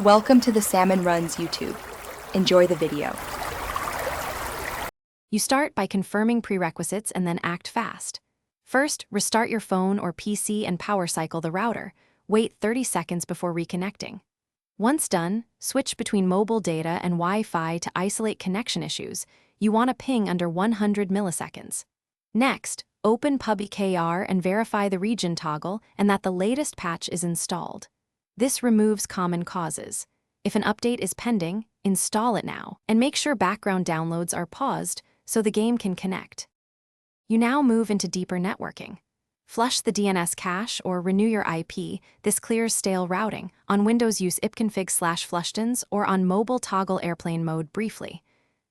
Welcome to the Salmon Runs YouTube. Enjoy the video. You start by confirming prerequisites and then act fast. First, restart your phone or PC and power cycle the router. Wait 30 seconds before reconnecting. Once done, switch between mobile data and Wi-Fi to isolate connection issues. You want a ping under 100 milliseconds. Next, open PubG Kr and verify the region toggle and that the latest patch is installed. This removes common causes. If an update is pending, install it now, and make sure background downloads are paused so the game can connect. You now move into deeper networking. Flush the DNS cache or renew your IP. This clears stale routing. On Windows, use ipconfig/flushdns, or on mobile, toggle airplane mode briefly.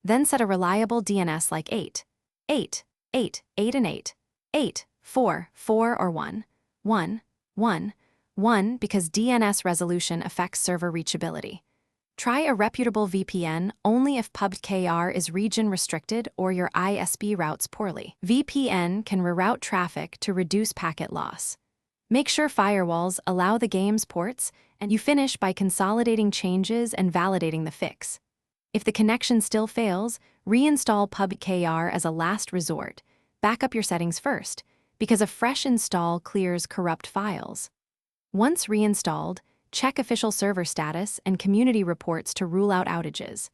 Then set a reliable DNS like 8, 8, 8, 8 and 8, 8, 4, 4 or 1, 1, 1, 1 because DNS resolution affects server reachability. Try a reputable VPN only if PubG Kr is region restricted or your ISP routes poorly. VPN can reroute traffic to reduce packet loss. Make sure firewalls allow the game's ports, and you finish by consolidating changes and validating the fix. If the connection still fails, reinstall PubG Kr as a last resort. Back up your settings first, because a fresh install clears corrupt files. Once reinstalled, check official server status and community reports to rule out outages.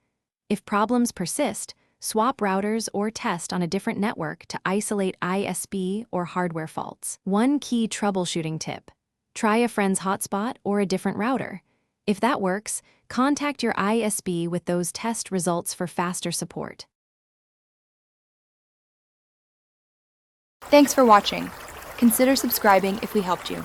If problems persist, swap routers or test on a different network to isolate ISP or hardware faults. One key troubleshooting tip: try a friend's hotspot or a different router. If that works, contact your ISP with those test results for faster support. Thanks for watching. Consider subscribing if we helped you.